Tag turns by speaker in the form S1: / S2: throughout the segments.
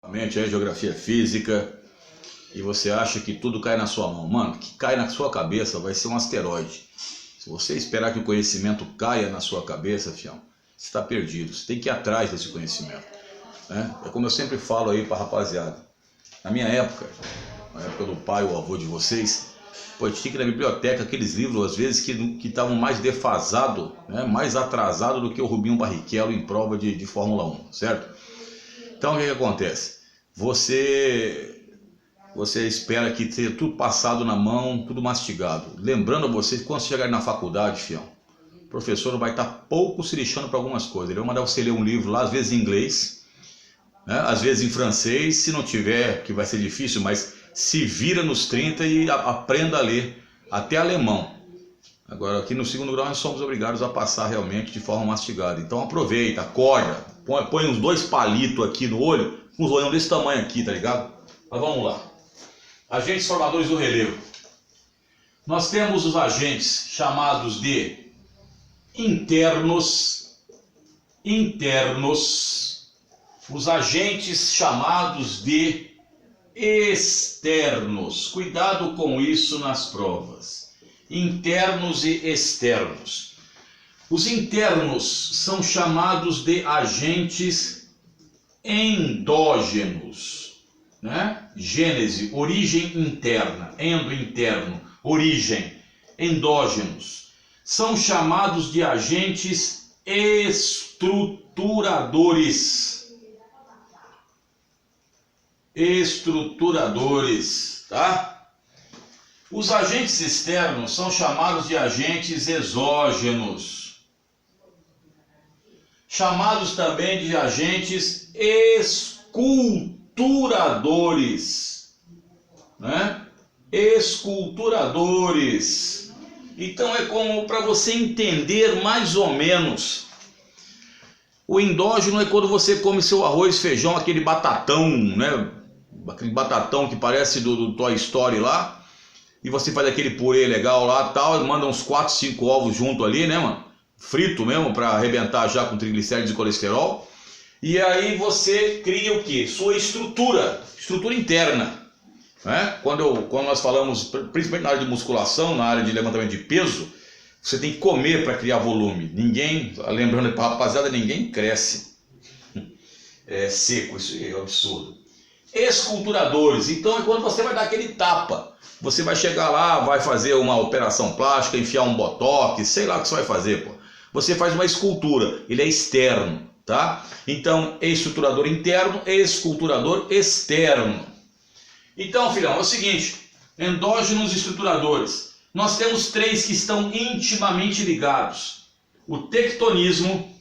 S1: Mente aí, geografia física, e você acha que tudo cai na sua mão. Mano, o que cai na sua cabeça vai ser um asteroide. Se você esperar que o conhecimento caia na sua cabeça, fião, você está perdido. Você tem que ir atrás desse conhecimento, né? É como eu sempre falo aí pra rapaziada. Na minha época, na época do pai ou avô de vocês, pô, a gente tinha que ir na biblioteca, aqueles livros às vezes que estavam mais defasados, né? Mais atrasados do que o Rubinho Barrichello em prova de Fórmula 1, certo? Então o que acontece? Você espera que tenha tudo passado na mão, tudo mastigado. Lembrando a vocês que quando chegar na faculdade, fião, o professor vai estar pouco se lixando para algumas coisas. Ele vai mandar você ler um livro lá, às vezes em inglês, né? Às vezes em francês, se não tiver, que vai ser difícil, mas se vira nos 30 e aprenda a ler, até alemão. Agora aqui no segundo grau nós somos obrigados a passar realmente de forma mastigada. Então aproveita, acorda, põe uns 2 palitos aqui no olho, uns olhão desse tamanho aqui, tá ligado? Mas vamos lá. Agentes formadores do relevo. Nós temos os agentes chamados de internos, os agentes chamados de externos. Cuidado com isso nas provas. Internos e externos. Os internos são chamados de agentes endógenos, né? Gênese, origem interna, endo, interno, origem, endógenos. São chamados de agentes estruturadores. Tá? Os agentes externos são chamados de agentes exógenos, chamados também de agentes esculturadores, né? Esculturadores. Então é como para você entender mais ou menos. O endógeno é quando você come seu arroz, feijão, aquele batatão, né? Aquele batatão que parece do Toy Story lá. E você faz aquele purê legal lá e tal, manda uns 4, 5 ovos junto ali, né, mano? Frito mesmo, para arrebentar já com triglicéridos e colesterol. E aí você cria o quê? Sua estrutura interna, né? Quando nós falamos, principalmente na área de musculação, na área de levantamento de peso, você tem que comer para criar volume. Ninguém, lembrando para a rapaziada, ninguém cresce seco, isso é um absurdo. Esculturadores, então é quando você vai dar aquele tapa. Você vai chegar lá, vai fazer uma operação plástica, enfiar um botox, sei lá o que você vai fazer, pô. Você faz uma escultura, ele é externo, tá? Então, estruturador interno, esculturador externo. Então, filhão, é o seguinte, endógenos estruturadores. Nós temos 3 que estão intimamente ligados. O tectonismo,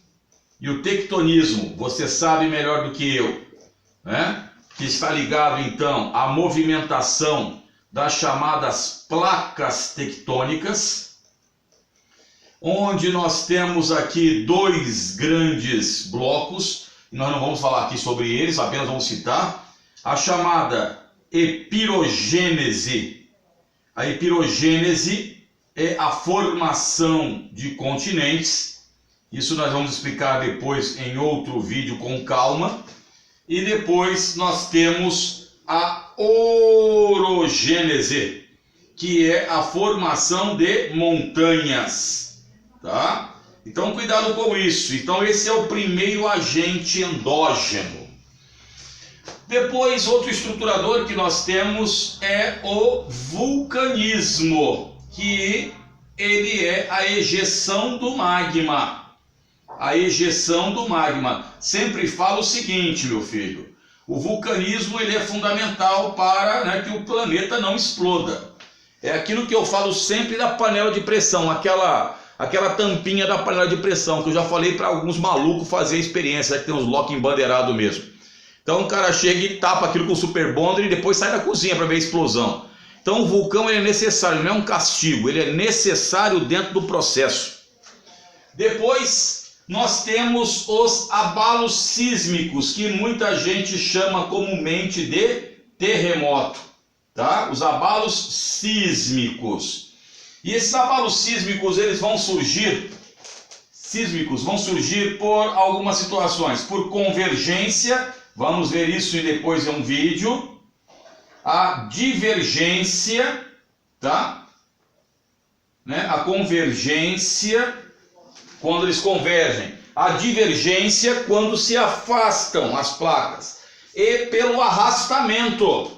S1: e o tectonismo, você sabe melhor do que eu, né? Que está ligado, então, à movimentação das chamadas placas tectônicas, onde nós temos aqui 2 grandes blocos, e nós não vamos falar aqui sobre eles, apenas vamos citar a chamada epirogênese. A epirogênese é a formação de continentes, isso nós vamos explicar depois em outro vídeo com calma, e depois nós temos a orogênese, que é a formação de montanhas, tá? Então cuidado com isso. Então esse é o primeiro agente endógeno. Depois outro estruturador que nós temos é o vulcanismo, que ele é a ejeção do magma. A ejeção do magma. Sempre falo o seguinte, meu filho. O vulcanismo ele é fundamental para, né, que o planeta não exploda. É aquilo que eu falo sempre da panela de pressão, aquela tampinha da panela de pressão, que eu já falei para alguns malucos fazer a experiência, né, que tem uns lock embandeirado mesmo. Então o cara chega e tapa aquilo com o super bonder e depois sai da cozinha para ver a explosão. Então o vulcão ele é necessário, não é um castigo, ele é necessário dentro do processo. Depois nós temos os abalos sísmicos, que muita gente chama comumente de terremoto, tá? Os abalos sísmicos. E esses abalos sísmicos, eles vão surgir por algumas situações, por convergência Vamos ver isso e depois em um vídeo. A divergência, tá? Né? A convergência, quando eles convergem. A divergência, quando se afastam as placas. E pelo arrastamento,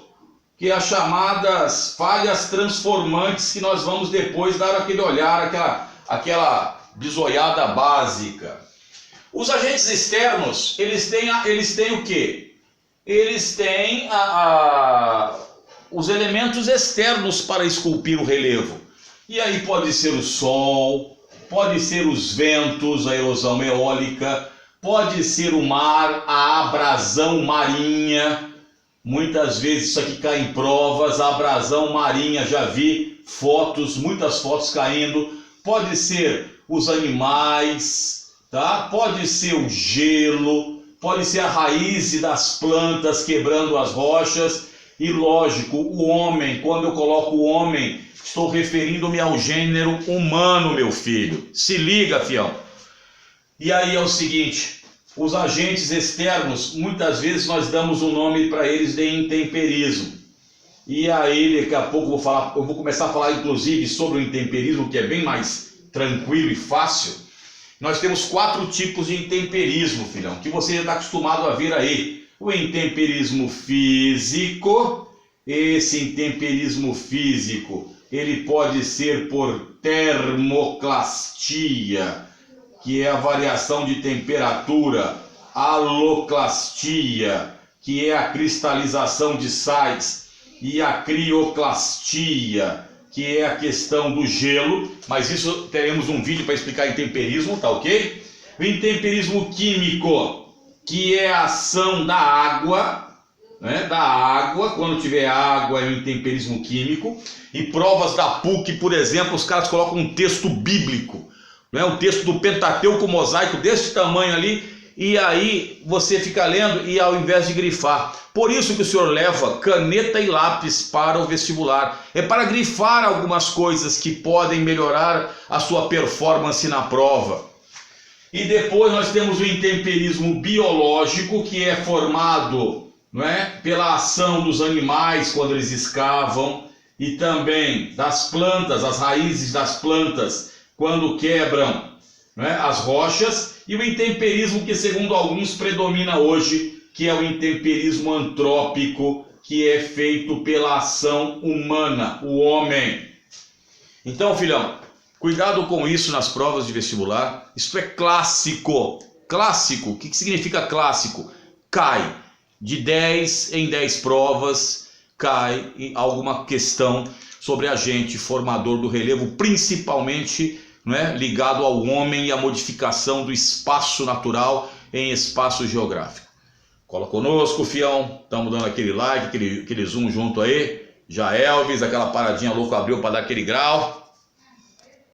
S1: que é as chamadas falhas transformantes, que nós vamos depois dar aquele olhar, aquela bisoiada básica. Os agentes externos, eles têm o quê? Eles têm os elementos externos para esculpir o relevo. E aí pode ser o sol, pode ser os ventos, a erosão eólica, pode ser o mar, a abrasão marinha. Muitas vezes isso aqui cai em provas, a abrasão marinha, já vi fotos, muitas fotos caindo. Pode ser os animais, tá? Pode ser o gelo, pode ser a raiz das plantas quebrando as rochas. E lógico, o homem, quando eu coloco o homem, estou referindo-me ao gênero humano, meu filho. Se liga, fião. E aí é o seguinte, os agentes externos, muitas vezes nós damos um nome para eles de intemperismo. E aí daqui a pouco eu vou começar a falar inclusive sobre o intemperismo, que é bem mais tranquilo e fácil. Nós temos 4 tipos de intemperismo, filhão, que você já está acostumado a ver aí. O intemperismo físico, esse intemperismo físico, ele pode ser por termoclastia, que é a variação de temperatura, aloclastia, que é a cristalização de sais, e a crioclastia, que é a questão do gelo, mas isso teremos um vídeo para explicar intemperismo, tá ok? O intemperismo químico, que é a ação da água, né? Da água, quando tiver água é o intemperismo químico. E provas da PUC, por exemplo, os caras colocam um texto bíblico, né? Um texto do Pentateuco mosaico desse tamanho ali, e aí você fica lendo e ao invés de grifar. Por isso que o senhor leva caneta e lápis para o vestibular. É para grifar algumas coisas que podem melhorar a sua performance na prova. E depois nós temos o intemperismo biológico, que é formado, não é, pela ação dos animais quando eles escavam, e também das plantas, as raízes das plantas quando quebram, não é, as rochas, e o intemperismo que segundo alguns predomina hoje, que é o intemperismo antrópico, que é feito pela ação humana, o homem. Então, filhão, cuidado com isso nas provas de vestibular. Isso é clássico. Clássico, o que significa clássico? Cai de 10 em 10 provas, cai em alguma questão sobre agente formador do relevo, principalmente, não é, ligado ao homem e à modificação do espaço natural em espaço geográfico. Cola conosco, fião. Estamos dando aquele like, aquele zoom junto aí. Já Elvis, aquela paradinha louca abriu para dar aquele grau.